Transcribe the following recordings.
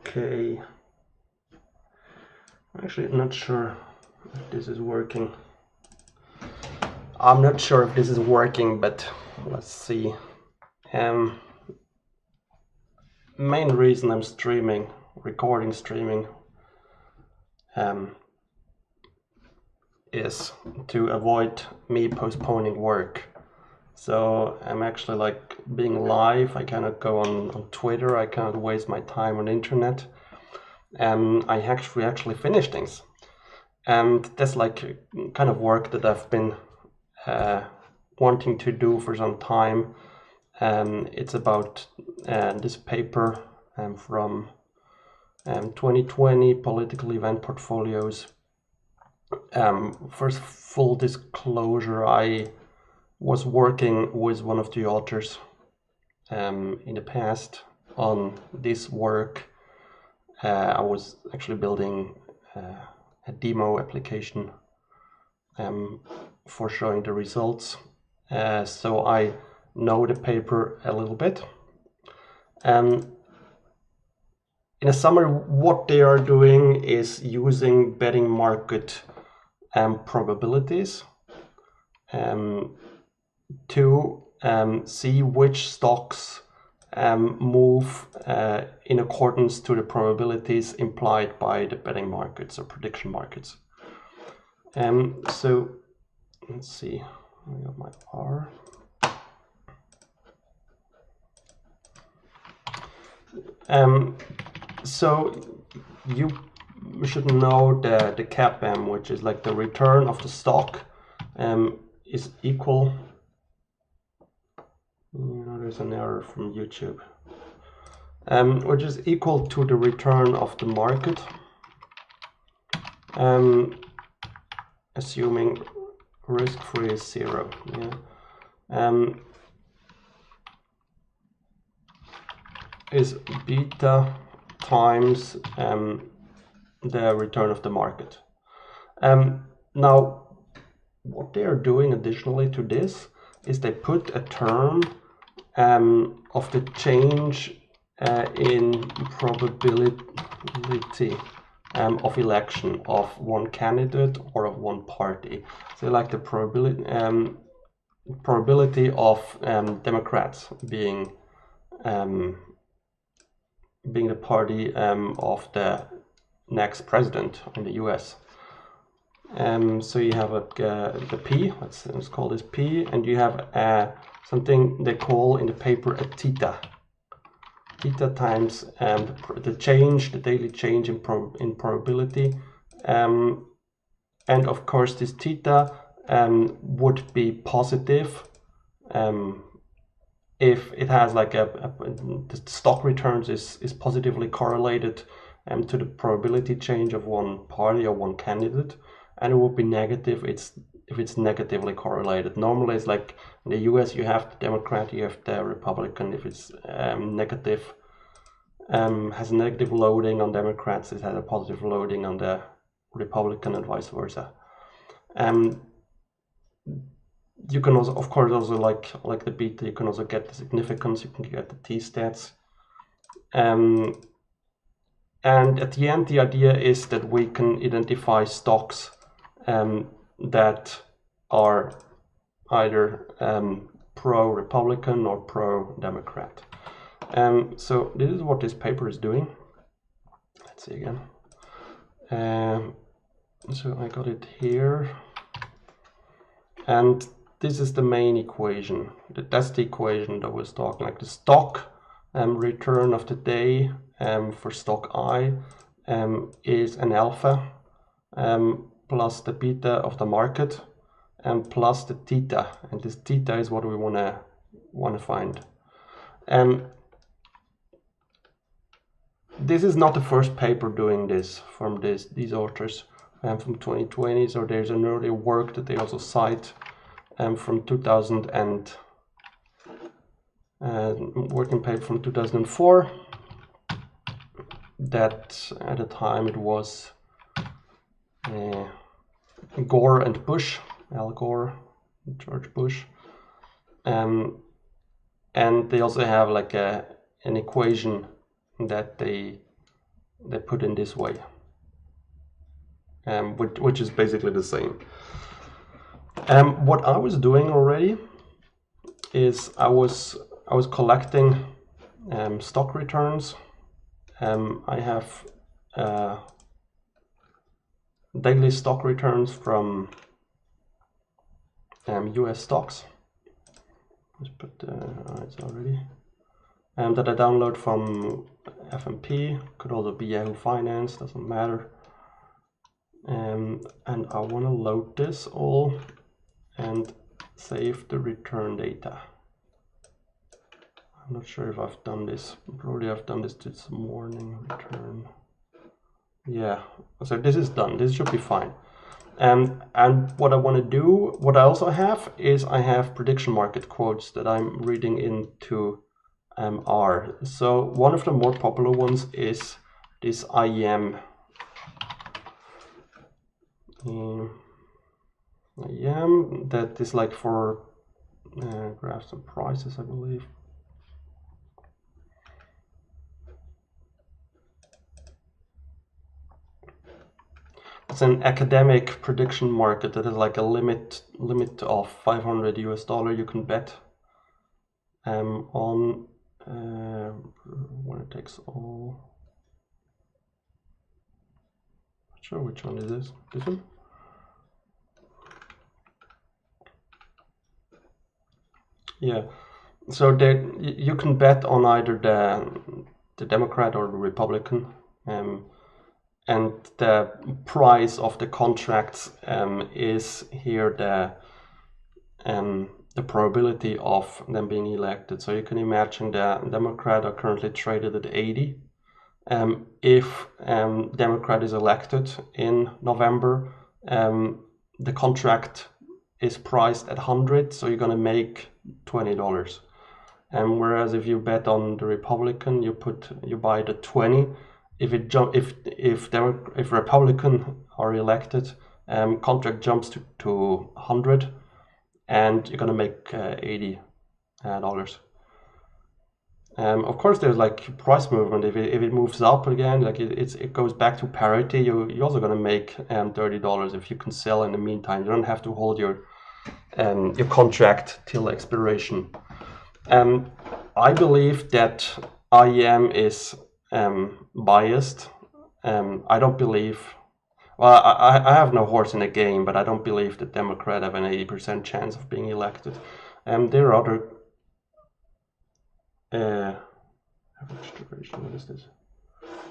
Okay. Actually, not sure if this is working. I'm not sure if this is working, but let's see. Main reason I'm recording streaming, is to avoid me postponing work. So I'm actually like being live. I cannot go on Twitter. I cannot waste my time on internet. I actually finish things, and that's like kind of work that I've been wanting to do for some time. It's about this paper from 2020 political event portfolios. First, full disclosure, I was working with one of the authors in the past on this work. I was actually building a demo application for showing the results. So I know the paper a little bit. In a summary, what they are doing is using betting market probabilities to see which stocks move in accordance to the probabilities implied by the betting markets or prediction markets. So let's see, I got my R. So you should know the CAPM, which is like the return of the stock, is equal. There's an error from YouTube. Which is equal to the return of the market, assuming risk-free is 0. Yeah. Is beta times the return of the market. Now, what they are doing additionally to this is they put a term of the change in probability of election of one candidate or of one party. So like the probability of Democrats being the party of the next president in the US. So you have the P, let's call this P, and you have something they call in the paper a theta. Theta times the daily change in probability. And of course this theta would be positive if it has like the stock returns is positively correlated to the probability change of one party or one candidate, and it would be negative if it's negatively correlated. Normally it's like in the US you have the Democrat, you have the Republican. If it's negative, has a negative loading on Democrats, it has a positive loading on the Republican and vice versa. You can also, of course, also like the beta, you can also get the significance, you can get the t-stats. And at the end, the idea is that we can identify stocks that are either pro-Republican or pro-Democrat. So this is what this paper is doing. Let's see again. So I got it here. And this is the main equation. That's the equation that we're talking, like the stock return of the day for stock I is an alpha plus the beta of the market and plus the theta, and this theta is what we want to find. This is not the first paper doing this from these authors from 2020. So there's an earlier work that they also cite from 2000 and working paper from 2004. That at the time it was Gore and Bush, Al Gore, George Bush, and they also have like an equation that they they put in this way, which is basically the same. What I was doing already is I was collecting stock returns. I have daily stock returns from US stocks. Let's put it's already that I download from F&P. Could also be Yahoo Finance, doesn't matter. And I want to load this all and save the return data. I'm not sure if I've done this. Probably I've done this morning. Return. Yeah, so this is done. This should be fine. And what I want to do, what I also have is I have prediction market quotes that I'm reading into R. So one of the more popular ones is this IEM. IEM that is like for graphs and prices, I believe. It's an academic prediction market that is like a limit of $500 US you can bet on when it takes all. Not sure which one is this. This one. Yeah. So you can bet on either the Democrat or the Republican. And the price of the contracts is here the probability of them being elected. So you can imagine the Democrat are currently traded at 80. If Democrat is elected in November, the contract is priced at 100, so you're going to make $20. And whereas if you bet on the Republican, you buy the 20. If Republican are elected, contract jumps to 100, and you're gonna make $80. Of course, there's like price movement. If it moves up again, like it goes back to parity, you're also gonna make $30 if you can sell in the meantime. You don't have to hold your contract till expiration. I believe that IEM is biased. I don't believe. Well, I have no horse in the game, but I don't believe that Democrats have an 80% chance of being elected. There are other. Average duration. What is this?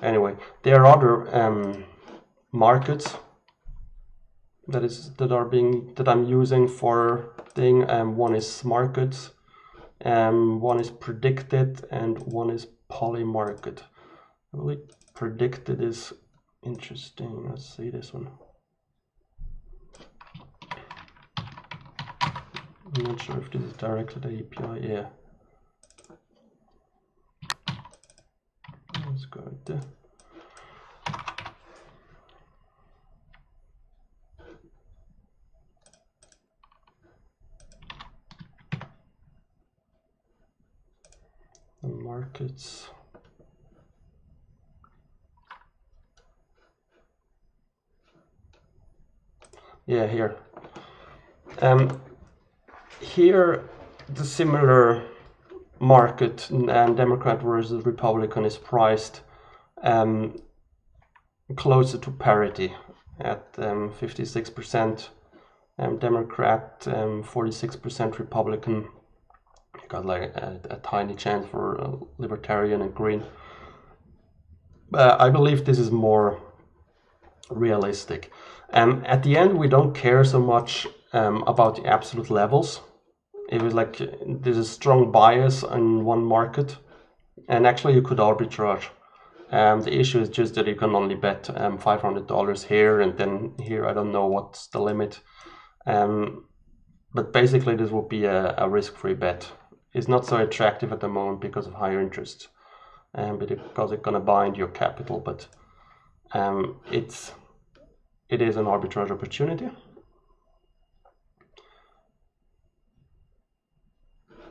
Anyway, there are other markets that I'm using for thing. One is markets, one is predicted, and one is poly market. Really predicted is interesting. Let's see this one. I'm not sure if this is directly the API. Yeah. Let's go right there. The markets. Yeah, here. Here, the similar market and Democrat versus Republican is priced closer to parity at 56% Democrat, 46% Republican. Got like a tiny chance for Libertarian and Green. I believe this is more realistic. At the end, we don't care so much about the absolute levels. It was like there's a strong bias on one market, and actually you could arbitrage. The issue is just that you can only bet $500 here, and then here I don't know what's the limit. But basically this would be a risk-free bet. It's not so attractive at the moment because of higher interest, because it's gonna bind your capital. But it is an arbitrage opportunity.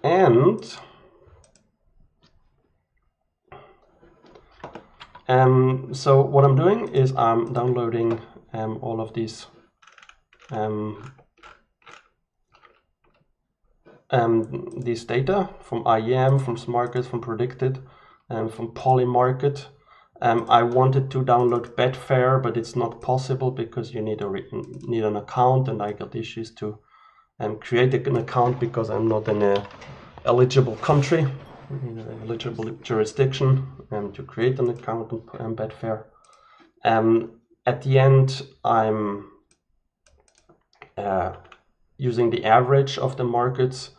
And So what I'm doing is I'm downloading all of these data from IEM, from Smarkets, from Predicted, and from Polymarket. I wanted to download Betfair, but it's not possible because you need an account, and I got issues to create an account because I'm not in a eligible country, eligible jurisdiction, to create an account on Betfair. At the end, I'm using the average of the markets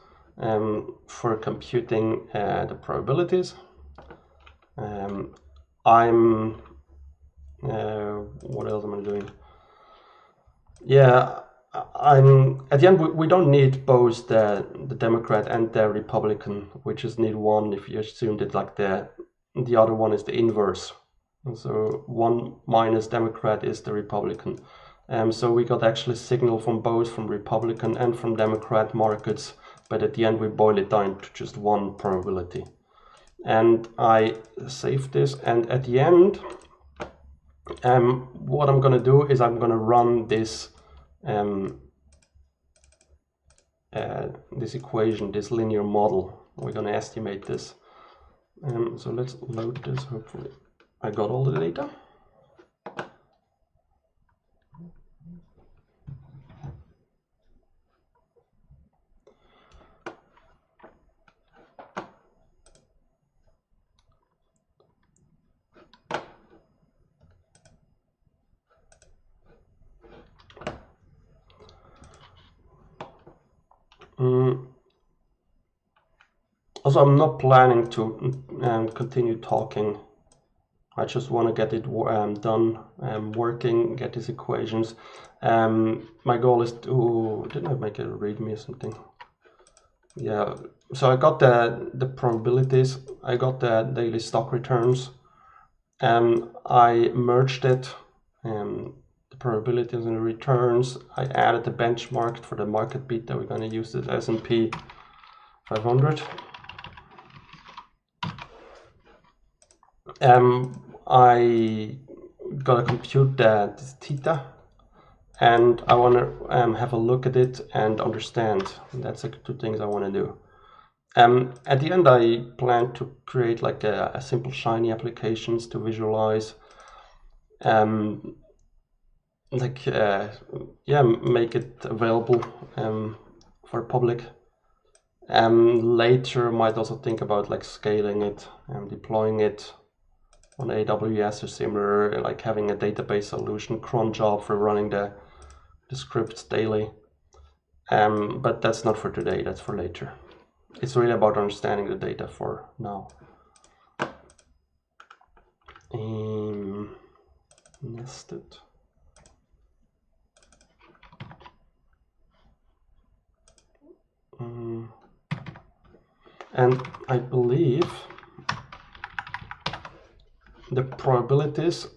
for computing the probabilities. What else am I doing? Yeah, at the end we don't need both the Democrat and the Republican. We just need one if you assume that like the other one is the inverse. So 1 minus Democrat is the Republican. So we got actually signal from both from Republican and from Democrat markets, but at the end we boil it down to just one probability. And I save this, and at the end what I'm gonna do is I'm gonna run this this equation, this linear model. We're gonna estimate this. So let's load this. Hopefully I got all the data. Also, I'm not planning to continue talking. I just want to get it done, working, get these equations. My goal is to, didn't I make a readme or something? Yeah, so I got the probabilities, I got the daily stock returns, I merged it, the probabilities and the returns. I added the benchmark for the market beta. We're going to use this S&P 500. I gotta compute the theta, and I want to have a look at it and understand. That's like two things I want to do. At the end, I plan to create like a simple Shiny applications to visualize, make it available for public. Later, might also think about like scaling it and deploying it on AWS or similar, like having a database solution, cron job for running the scripts daily. But that's not for today, that's for later. It's really about understanding the data for now. Nested. And I believe the probabilities,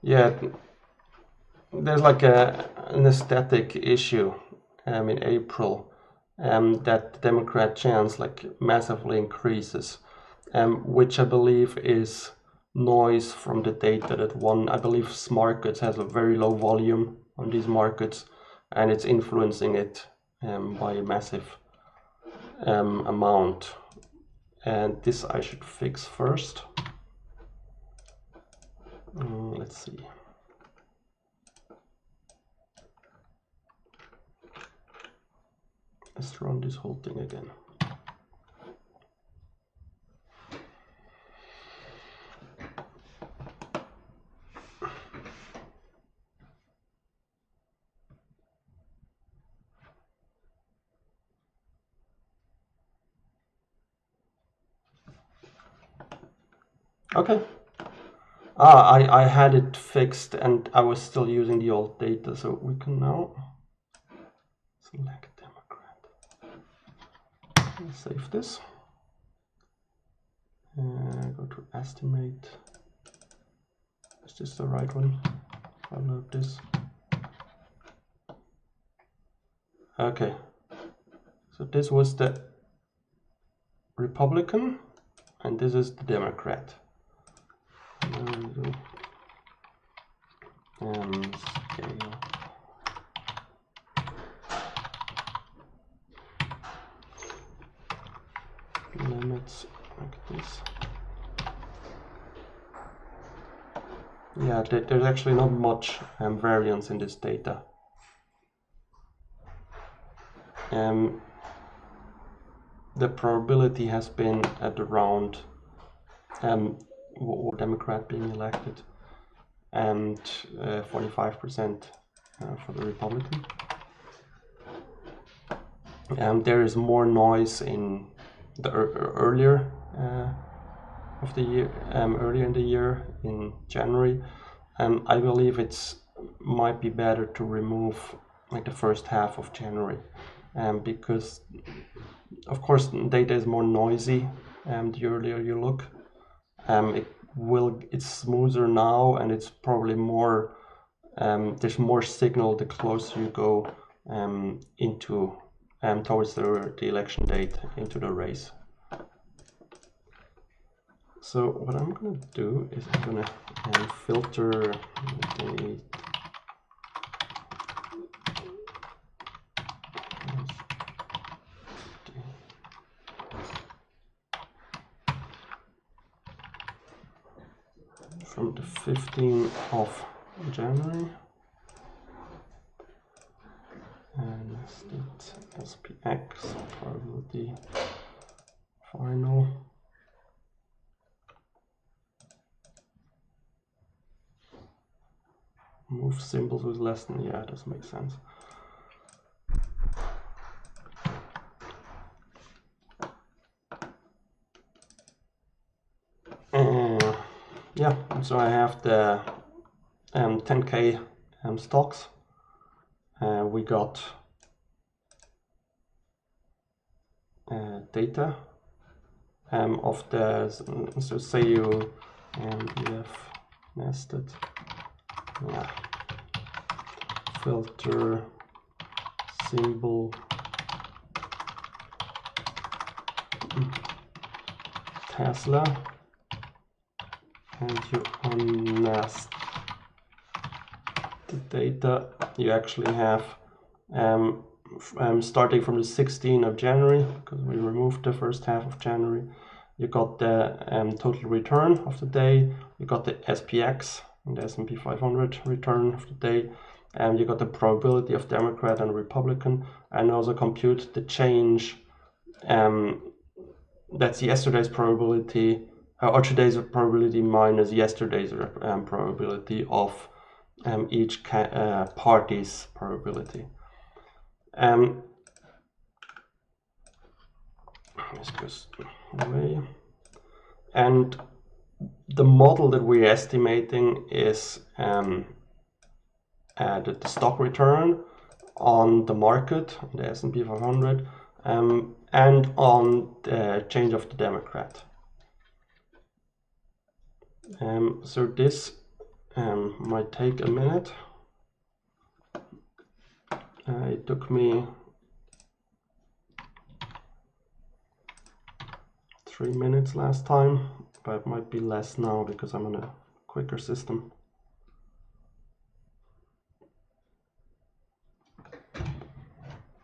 yeah, there's like an aesthetic issue in April that the Democrat chance like massively increases, which I believe is noise from the data that I believe Smarkets has a very low volume on these markets, and it's influencing it by a massive amount. And this I should fix first. Let's see. Let's run this whole thing again. Okay. I had it fixed and I was still using the old data, so we can now select Democrat. Save this. Go to estimate. Is this the right one? I'll load this. Okay. So this was the Republican, and this is the Democrat. Scale. Limits like this. Yeah, there's actually not much variance in this data. The probability has been at around Democrat being elected, and 45% for the Republican. There is more noise in the earlier of the year, earlier in the year in January. I believe it's might be better to remove like the first half of January, because of course data is more noisy the earlier you look. It's smoother now, and it's probably more there's more signal the closer you go into towards the election date, into the race. So what I'm gonna do is I'm gonna filter the from the 15th of January, and state SPX probability final. Move symbols with less than, yeah, it does make sense. Yeah, so I have the 10K stocks. We got data of the, so say you have nested, yeah, filter symbol Tesla, and you unnest the data. You actually have starting from the 16th of January, because we removed the first half of January, you got the total return of the day, you got the SPX and the S&P 500 return of the day, and you got the probability of Democrat and Republican, and also compute the change. That's yesterday's probability, or today's probability minus yesterday's probability of each party's probability. This goes away. And the model that we're estimating is the stock return on the market, the S&P 500, and on the change of the Democrat. So this might take a minute. It took me 3 minutes last time, but it might be less now because I'm on a quicker system.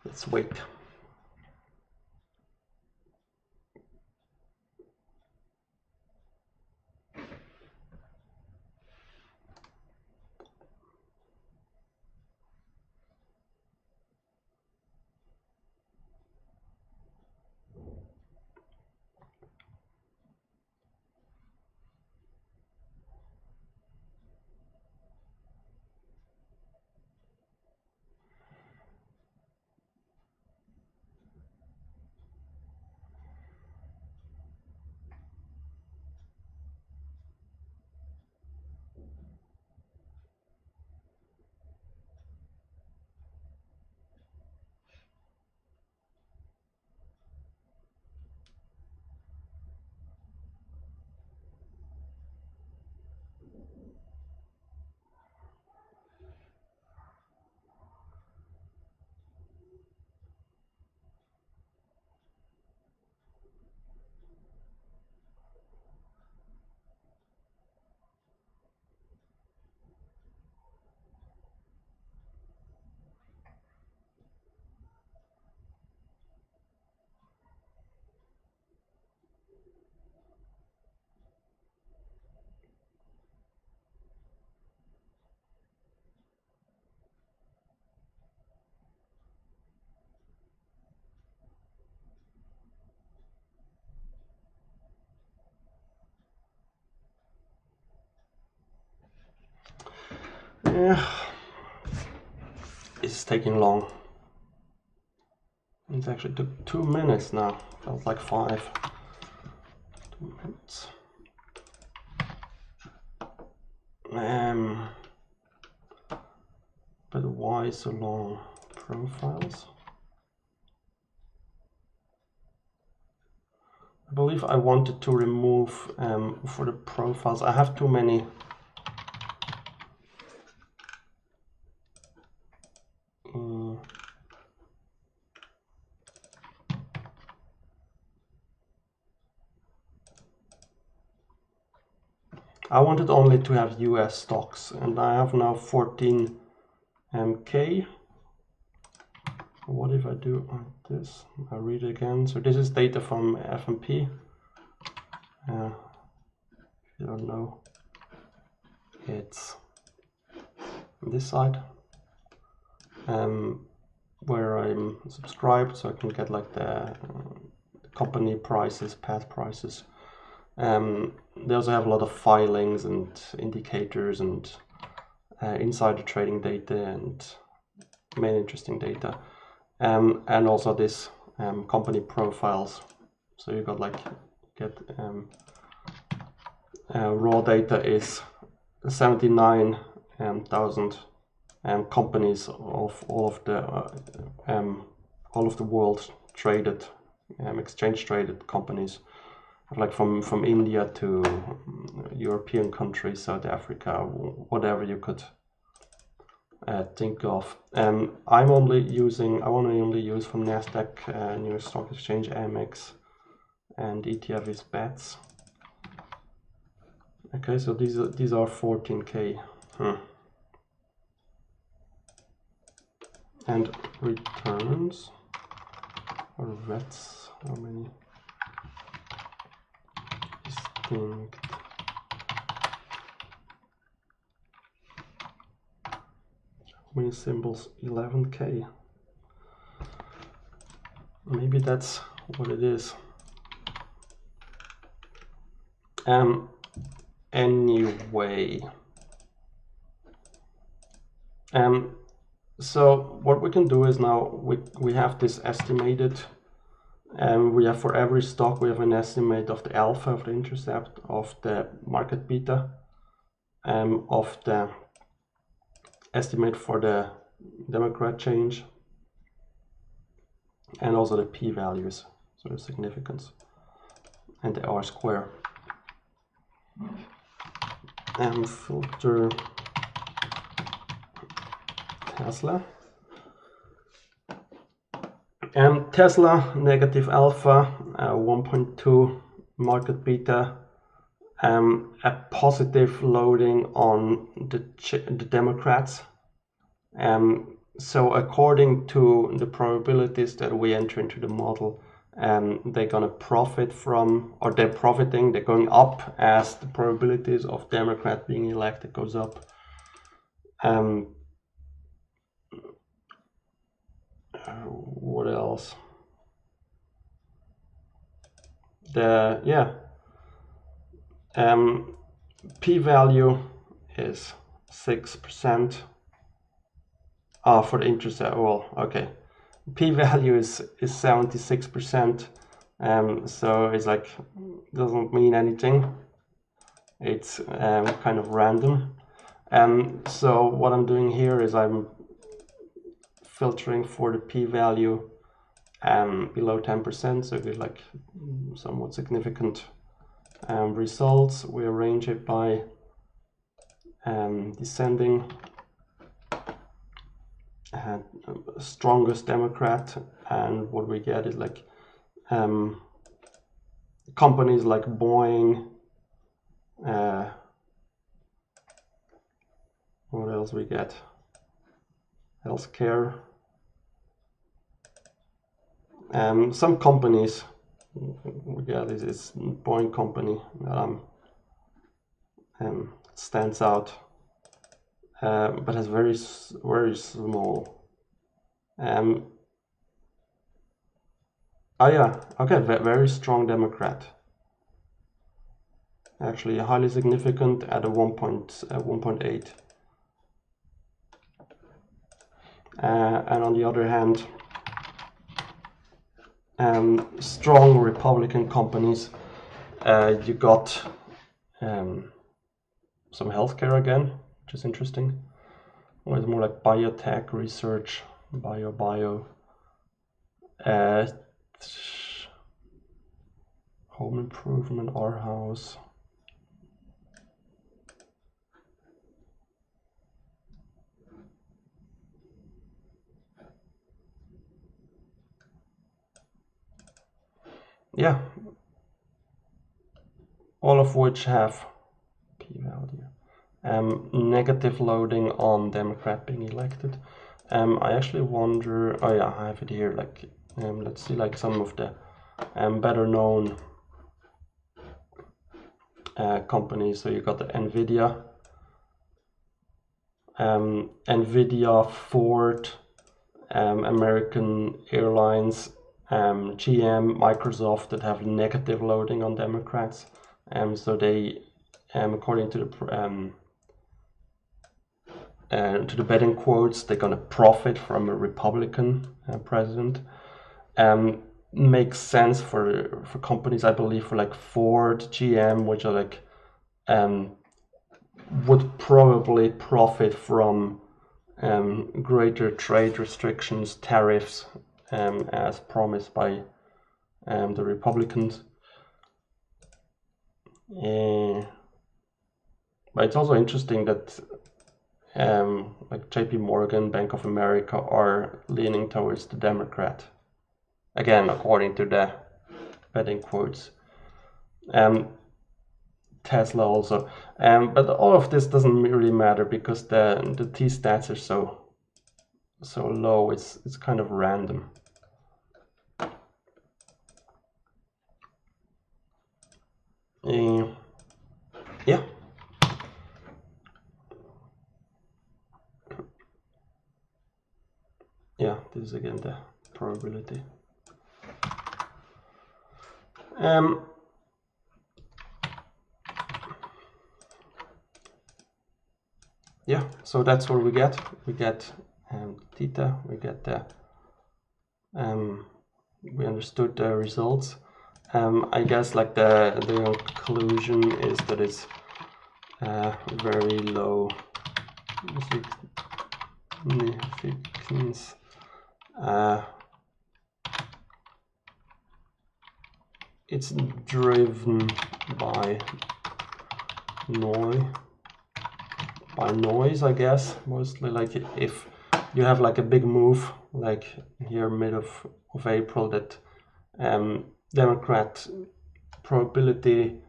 Let's wait. Yeah, it's taking long. It actually took 2 minutes now. Felt like 5. 2 minutes. But why so long? Profiles. I believe I wanted to remove for the profiles. I have too many. I wanted only to have US stocks, and I have now 14K. What if I do like this? I read it again. So this is data from F&P. If you don't know, it's on this side, where I'm subscribed, so I can get like the company prices, past prices. They also have a lot of filings and indicators and insider trading data and main interesting data, and also this company profiles. So you got like raw data is 79,000 companies of all of the world traded, exchange traded companies, like from India to European countries, South Africa, whatever you could think of. I only use from Nasdaq, New York Stock Exchange, Amex, and ETF is BETS. Okay, so these are 14K. And returns or VETs, how many? Distinct. How many symbols? 11K. Maybe that's what it is. Anyway. So what we can do is now we have this estimated, we have for every stock we have an estimate of the alpha, of the intercept, of the market beta, of the estimate for the Democrat change, and also the p-values, so the significance, and the R-square. And filter Tesla. Tesla, negative alpha, 1.2 market beta, a positive loading on the Democrats. So according to the probabilities that we enter into the model, they're gonna profit from, or they're profiting, they're going up as the probabilities of Democrat being elected goes up. What else? P-value is 6%. For the intercept, well, okay. P-value is 76%. So it's like, doesn't mean anything. It's kind of random. So what I'm doing here is I'm filtering for the p-value below 10%, so we like somewhat significant results. We arrange it by descending, strongest Democrat, and what we get is like companies like Boeing. What else we get? Healthcare. Some companies, yeah, this is Boeing company that stands out, but has very small. Oh yeah, okay, very strong Democrat. Actually, highly significant at a 1.8. and on the other hand, strong Republican companies. You got some healthcare again, which is interesting. Or it's more like biotech research, bio, home improvement, our house. Yeah, all of which have p-value. Negative loading on Democrat being elected. I actually wonder, oh yeah, I have it here, like, let's see like some of the better known companies. So you got the NVIDIA, Ford, American Airlines, GM, Microsoft that have negative loading on Democrats. So they, according to the betting quotes, they're going to profit from a Republican president. Makes sense for companies, I believe, for like Ford, GM, which are like would probably profit from greater trade restrictions, tariffs, as promised by the Republicans. But it's also interesting that like JP Morgan, Bank of America are leaning towards the Democrat. Again, according to the betting quotes. Tesla also. But all of this doesn't really matter because the t-stats are so low, it's kind of random. Yeah. Yeah, this is again the probability. Yeah, so that's what we get. We get theta, we get the we understood the results. I guess like the conclusion is that it's very low significance. It's driven by noise, I guess, mostly. Like if you have like a big move, like here mid of April, that Democrat probability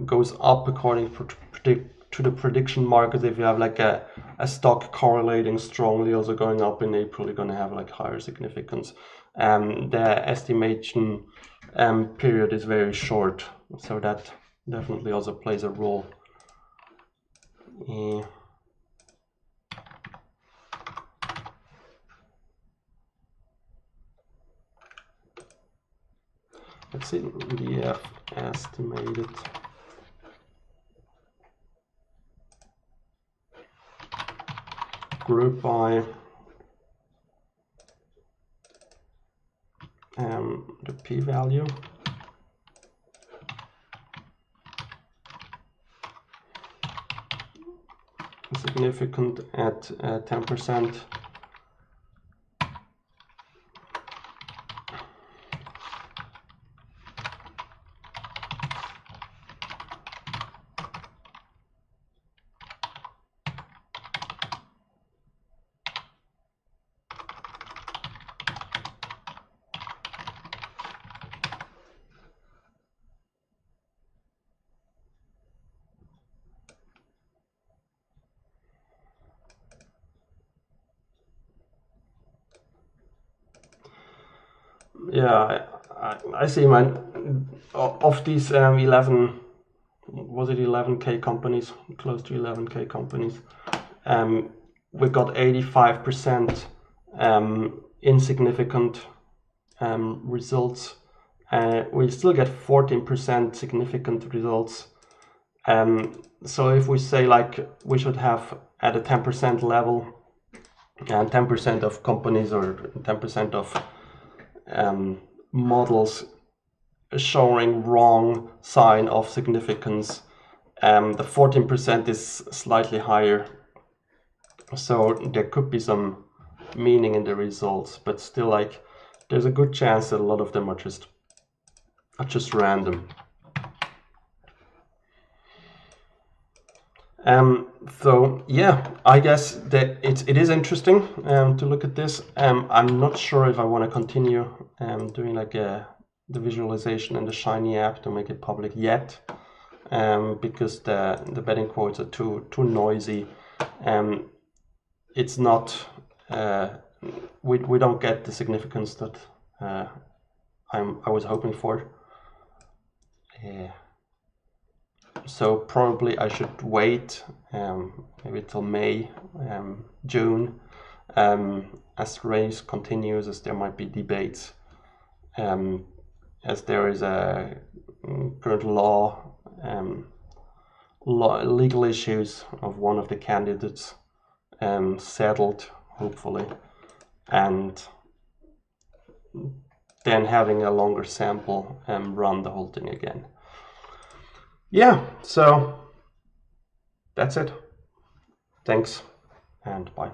goes up according to the prediction market. If you have like a stock correlating strongly, also going up in April, you're going to have like higher significance. The estimation period is very short, so that definitely also plays a role. Let's see the estimated group by the p-value. Significant at 10%. Yeah, I see, man. Of these 11, was it 11K companies, close to 11K companies, we got 85% insignificant results. We still get 14% significant results. So if we say like we should have at a 10% level and 10% of companies or 10% of models showing wrong sign of significance. The 14% is slightly higher, so there could be some meaning in the results, but still, like, there's a good chance that a lot of them are just random. So yeah, I guess that it is interesting to look at this. I'm not sure if I want to continue doing like the visualization in the Shiny app to make it public yet, because the betting quotes are too noisy. It's not we don't get the significance that I was hoping for. So probably I should wait maybe till May, June, as the race continues, as there might be debates, as there is a current legal issues of one of the candidates settled, hopefully, and then having a longer sample run the whole thing again. Yeah, so that's it. Thanks and bye.